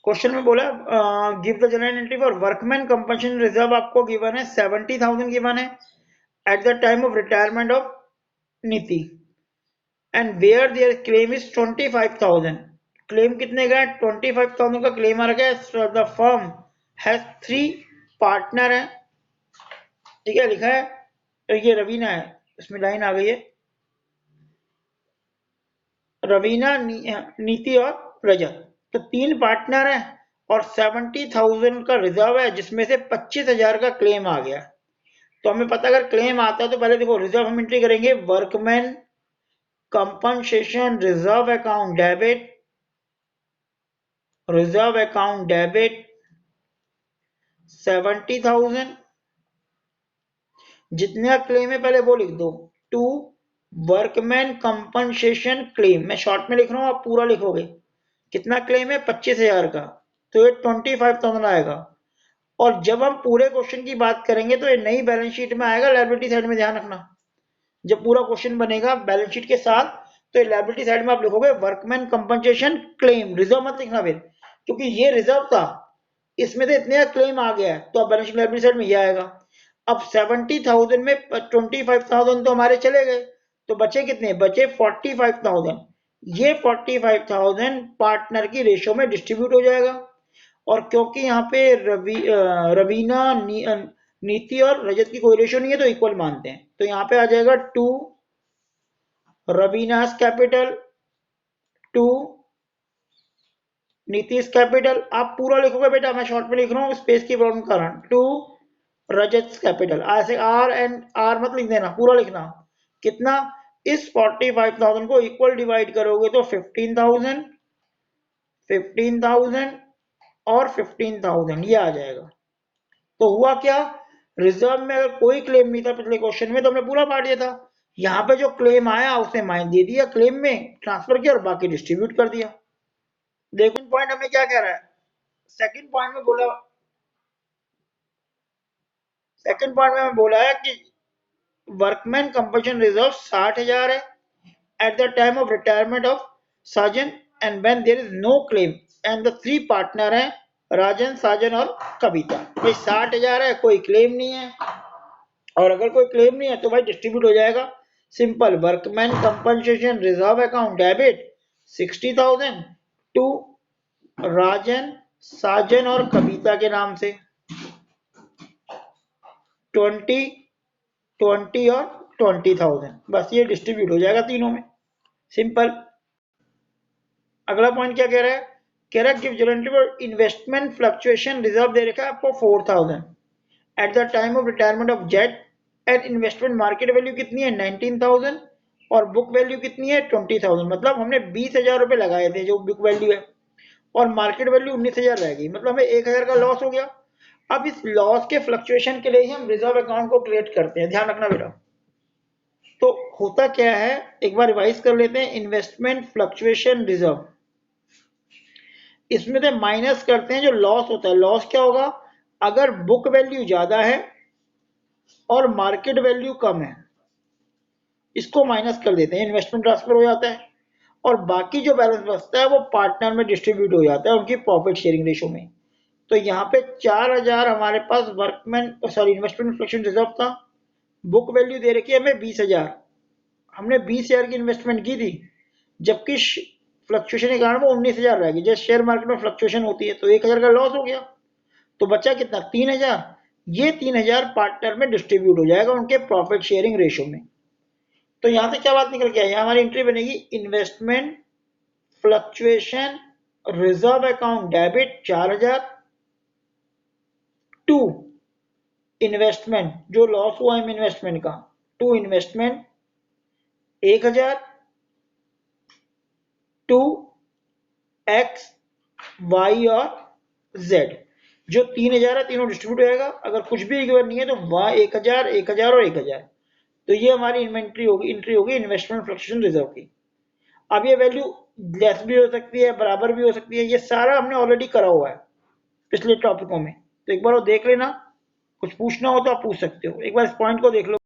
Question में बोला give the general entry for workman compensation reserve, आपको गिवन है 70,000 गिवन है at the time of retirement of Niti, and where there claim is 25,000। Claim कितने का है? 25,000 का क्लेम आ रहा है। द फर्म हैज 3 पार्टनर है, ठीक है, लिखा है, तो ये रवीना है, इसमें लाइन आ गई है, रवीना, नीति और रजत। तो 3 पार्टनर है और 70,000 का रिजर्व है, जिसमें से 25,000 का क्लेम आ गया। तो हमें पता अगर क्लेम आता है तो पहले देखो रिजर्व हम एंट्री करेंगे, workman compensation reserve account debit, reserve account debit 70,000, जितने का क्लेम है पहले वो लिख दो, टू वर्कमैन कंपनसेशन क्लेम, मैं शॉर्ट में लिख रहा हूं, आप पूरा लिखोगे। कितना क्लेम है? 25,000 का, तो ये 25,000 आएगा। और जब हम पूरे क्वेश्चन की बात करेंगे तो ये नई बैलेंस शीट में आएगा, लायबिलिटी साइड में, ध्यान रखना। जब पूरा क्वेश्चन बनेगा बैलेंस शीट के साथ, तो ये लायबिलिटी साइड में आप लिखोगे वर्कमैन कंपनसेशन क्लेम, रिजर्व मत लिखना फिर, क्योंकि ये रिजर्व था, इसमें से इतने का क्लेम आ गया है, तो अब बैलेंस शीट लायबिलिटी साइड में ये आएगा। अब 70,000 में 25,000 तो हमारे चले गए, तो बचे कितने? बचे 45,000। ये 45,000 पार्टनर की रेशो में डिस्ट्रीब्यूट हो जाएगा। और क्योंकि यहाँ पे रवीना, नीति और रजत की कोई रेशो नहीं है, तो इक्वल मानते हैं, तो यहाँ पे आ जाएगा 2 रवीनास कैपिटल, 2 नीतीश कैपिटल। आप पूरा लिखोगे बेटा, मैं शॉर्ट में लिख रहा हूँ स्पेस की प्रॉब्लम के कारण, 2 रजत कैपिटल। ऐसे आर एंड आर मत लिख देना, पूरा लिखना। कितना? इस 45,000 को इक्वल डिवाइड करोगे तो 15,000, 15,000 और 15,000 ये आ जाएगा। तो हुआ क्या? रिजर्व में अगर कोई क्लेम नहीं था पिछले क्वेश्चन में, तो हमने पूरा बांट दिया था। यहाँ पे जो क्लेम आया उसने माइन दे दिया, क्लेम में ट्रांसफर किया और बाकी डिस्ट्रीब्यूट कर दिया। देखो पॉइंट हमें क्या कह रहा है, सेकंड पॉइंट में बोला, सेकंड पॉइंट में बोला है कि वर्कमैन कंपनसेशन रिजर्व 60,000 है at the time of retirement of Sajan, and when there is no claim, and the 3 partner हैं राजन, साजन और कविता। भाई 60,000 है, कोई क्लेम नहीं है, और अगर कोई क्लेम नहीं है तो भाई डिस्ट्रीब्यूट हो जाएगा, simple. Workman compensation reserve account debit 60,000 to Rajan, Sajan और कविता के नाम से, 20, 20 और 20,000, बस ये डिस्ट्रीब्यूट हो जाएगा तीनों में, सिंपल। अगला पॉइंट क्या कह रहा है? कह रहा है give general investment fluctuation reserve दे रखा है आपको 4,000 at the time of retirement of jet, and investment market value कितनी है? 19,000 और बुक वैल्यू कितनी है? 20,000। मतलब हमने 20,000 रुपए लगाए थे जो बुक वैल्यू है, और मार्केट वैल्यू 19,000 रह गई, मतलब हमें 1,000 का लॉस हो गया। अब इस लॉस के फ्लक्चुएशन के लिए ही हम रिजर्व अकाउंट को क्रिएट करते हैं, ध्यान रखना बेटा। तो होता क्या है, एक बार रिवाइज कर लेते हैं। इन्वेस्टमेंट फ्लक्चुएशन रिजर्व, इसमें से माइनस करते हैं जो लॉस होता है। लॉस क्या होगा? अगर बुक वैल्यू ज्यादा है और मार्केट वैल्यू कम है, इसको माइनस कर देते हैं, इन्वेस्टमेंट ट्रांसफर हो जाता है, और बाकी जो बैलेंस बचता है वो पार्टनर में डिस्ट्रीब्यूट हो जाता है उनकी प्रॉफिट शेयरिंग रेशो में। तो यहाँ पे 4,000 हमारे पास वर्कमैन इन्वेस्टमेंट फ्लक्चुएशन रिजर्व था, बुक वैल्यू दे रखी है हमें 20,000, हमने 20,000 की इन्वेस्टमेंट की थी, जबकि फ्लक्चुएशन के कारण वो 19,000 रह गई। जैसे शेयर मार्केट में फ्लक्चुएशन होती है, तो 1,000 का लॉस हो गया, तो बचा कितना? 3,000। ये 3,000 पार्टनर में डिस्ट्रीब्यूट हो जाएगा उनके प्रॉफिट शेयरिंग रेशो में। तो यहां से क्या बात निकल के आई? हमारी एंट्री बनेगी investment fluctuation reserve account debit 4,000 to investment, जो लॉस हुआ है इन्वेस्टमेंट का, to investment 1,000 to X, Y और जेड। जो 3,000 है तीनों डिस्ट्रीब्यूट हो जाएगा, अगर कुछ भी गिवन नहीं है तो वाई 1,000, 1,000 और 1,000। तो ये हमारी इन्वेंट्री होगी, एंट्री होगी इन्वेस्टमेंट फ्लक्चुएशन रिजर्व की। अब ये वैल्यू लेस भी हो सकती है, बराबर भी हो सकती है, ये सारा हमने ऑलरेडी करा हुआ है पिछले टॉपिकों में, तो एक बार वो देख लेना। कुछ पूछना हो तो आप पूछ सकते हो, एक बार इस पॉइंट को देख लो।